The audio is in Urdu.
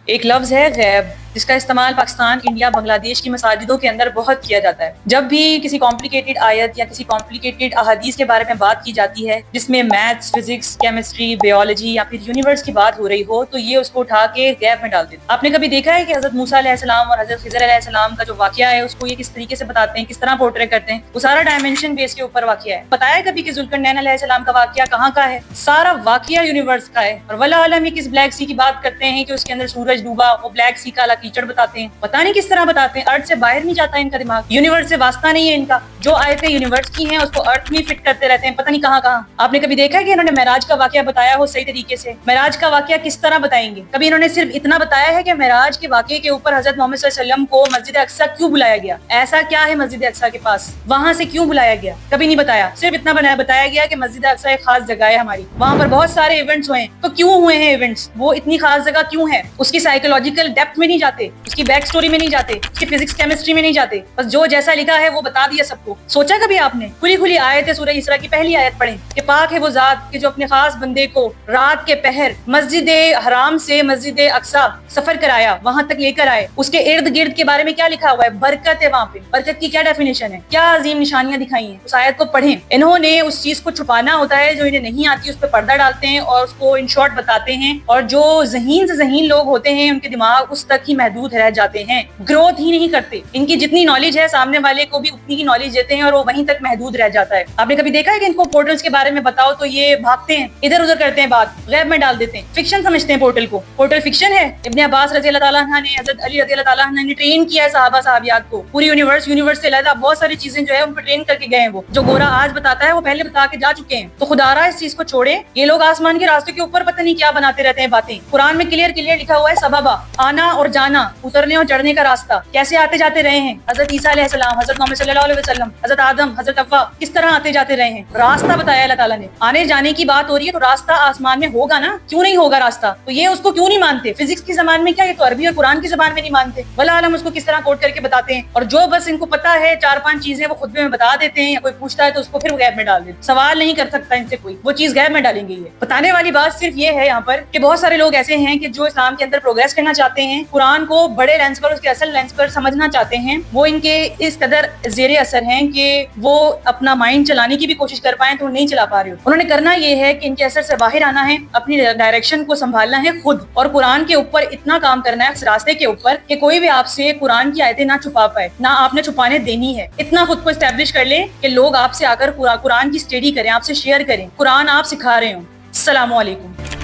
ایک لفظ ہے غیب، جس کا استعمال پاکستان، انڈیا، بنگلہ دیش کی مساجدوں کے اندر بہت کیا جاتا ہے۔ جب بھی کسی کمپلیکیٹڈ آیت یا کسی کمپلیکیٹڈ احادیث کے بارے میں بات کی جاتی ہے جس میں میتھس، فزکس، کیمسٹری، بیولوجی یا پھر یونیورس کی بات ہو رہی ہو، تو یہ اس کو اٹھا کے غیب میں ڈال دیتے ہیں۔ آپ نے کبھی دیکھا ہے کہ حضرت موسیٰ علیہ السلام اور حضرت خضر علیہ السلام کا جو واقعہ ہے اس کو یہ کس طریقے سے بتاتے ہیں، کس طرح پورٹریٹ کرتے ہیں؟ وہ سارا ڈائمینشن بیس کے اوپر واقعہ ہے۔ بتایا کبھی کہ ذوالقرنین علیہ السلام کا واقعہ کہاں کا ہے؟ سارا واقعہ یونیورس کا ہے۔ اور ولا عالم کس بلیک سی کی بات کرتے ہیں کہ اس کے اندر سورج ڈوبا، وہ بلیک سی کالا کیچڑ بتاتے ہیں، پتہ نہیں کس طرح بتاتے ہیں۔ ارتھ سے باہر نہیں جاتا ان کا دماغ، یونیورس سے واسطہ نہیں ہے ان کا۔ جو آیتیں یونیورس کی ہیں اس کو ارتھ میں فٹ کرتے رہتے ہیں، پتہ نہیں کہاں کہاں۔ آپ نے کبھی دیکھا ہے کہ انہوں نے معراج کا واقعہ بتایا ہو صحیح طریقے سے؟ معراج کا واقعہ کس طرح بتائیں گے؟ کبھی انہوں نے صرف اتنا بتایا ہے کہ معراج کے واقعے کے اوپر حضرت محمد صلی اللہ علیہ وسلم کو مسجد اقصیٰ کیوں بلایا گیا؟ ایسا کیا ہے مسجد اقصیٰ کے پاس؟ وہاں سے کیوں بلایا گیا؟ کبھی نہیں بتایا۔ صرف اتنا بتایا گیا کہ مسجد اقصیٰ ایک خاص جگہ ہے ہماری، وہاں پر بہت سارے ایونٹس ہوئے ہیں۔ تو کیوں ہوئے ہیں ایونٹس؟ وہ اتنی خاص جگہ کیوں ہے؟ اس کی سائیکولوجیکل ڈیپتھ میں نہیں جاتے، اس کی بیک سٹوری میں نہیں جاتے، اس کی فزکس کیمسٹری میں نہیں جاتے، بس جو جیسا لکھا ہے وہ بتا دیا سب کو۔ سوچا کبھی آپ نے؟ کھلی آیت ہے سورہ اسراء کی پہلی آیت پڑھیں کہ پاک ہے وہ ذات کہ جو اپنے خاص بندے کو رات کے پہر مسجد حرام سے مسجد اقصیٰ سفر کرایا، وہاں تک لے کر آئے۔ اس کے ارد گرد کے بارے میں کیا لکھا ہوا ہے؟ برکت ہے وہاں پہ۔ برکت کی کیا ڈیفینیشن ہے؟ کیا عظیم نشانیاں دکھائی ہیں؟ اس آیت کو پڑھیں۔ انہوں نے اس چیز کو چھپانا ہوتا ہے جو انہیں نہیں آتی، اس پہ پردہ ڈالتے ہیں اور اس کو ان شارٹ بتاتے ہیں، اور جو ذہین سے ذہین لوگ ہوتے ہیں ان کے دماغ اس تک ہی محدود رہ جاتے ہیں، گروتھ ہی نہیں کرتے۔ ان کی جتنی نالج ہے سامنے والے کو بھی اتنی ہی نالج دیتے ہیں اور وہ وہیں تک محدود رہ جاتا ہے۔ آپ نے کبھی دیکھا ہے کہ ان کو پورٹلز کے بارے میں بتاؤ تو یہ بھاگتے ہیں، ادھر ادھر کرتے ہیں، بات غیب میں ڈال دیتے ہیں، فکشن سمجھتے ہیں پورٹل کو۔ پورٹل فکشن ہے۔ ابن عباس رضی اللہ تعالیٰ عنہ نے، حضرت علی رضی اللہ تعالیٰ عنہ نے ٹرین کیا ہے صحابہ صحابیات کو، پوری یونیورس سے علیحدہ بہت ساری چیزیں جو ہے ان کو ٹرین کر کے گئے ہیں۔ وہ جو گورا آج بتاتا ہے وہ پہلے بتا کے جا چکے ہیں۔ تو خدا رہا اس چیز کو چھوڑے، یہ لوگ آسمان کے راستوں کے اوپر پتہ نہیں کیا بناتے رہتے ہیں باتیں۔ قرآن میں کلیئر لکھا ہوا ہے سببا، آنا اور جانا، اترنے اور چڑھنے کا راستہ، کیسے آتے جاتے رہے ہیں حضرت عیسیٰ علیہ السلام، حضرت محمد صلی اللہ علیہ وسلم، حضرت آدم، حضرت حوا، کس طرح آتے جاتے رہے ہیں، راستہ بتایا اللہ تعالیٰ نے۔ آنے جانے کی بات ہو رہی ہے تو راستہ آسمان میں ہوگا نا، کیوں نہیں ہوگا راستہ؟ تو یہ اس کو کیوں نہیں مانتے؟ فزکس کی زبان میں کیا، یہ تو عربی اور قرآن کی زبان میں نہیں مانتے، ولا عالم اس کو کس طرح کوٹ کر کے بتاتے ہیں۔ اور جو بس ان کو پتا ہے 4-5 چیزیں وہ خطبے میں بتا دیتے ہیں، یا کوئی پوچھتا ہے تو اس کو پھر غیب میں ڈال دیتے، سوال نہیں کر سکتا ان سے کوئی، وہ چیز غیب میں ڈالیں گے۔ یہ بتانے والی بات صرف یہ ہے یہاں پر کہ بہت سارے لوگ ایسے ہیں کہ جو اسلام کے اندر پروگریس کرنا چاہتے ہیں، قرآن کو بڑے لینس پر، اس کے اصل لینس پر سمجھنا چاہتے ہیں، وہ ان کے اس قدر زیر اثر ہیں کہ وہ اپنا مائنڈ چلانے کی بھی کوشش کر پائیں تو نہیں چلا پا رہے ہو۔ انہوں نے کرنا یہ ہے کہ ان کے اثر سے باہر آنا ہے، اپنی ڈائریکشن کو سنبھالنا ہے خود، اور قرآن کے اوپر اتنا کام کرنا ہے اس راستے کے اوپر کہ کوئی بھی آپ سے قرآن کی آیتیں نہ چھپا پائے، نہ آپ نے چھپانے دینی ہے۔ اتنا خود کو اسٹیبلش کر لیں کہ لوگ آپ سے آ کر قرآن کی اسٹڈی کریں، آپ سے شیئر کریں، قرآن آپ سکھا رہے ہوں۔ السلام علیکم۔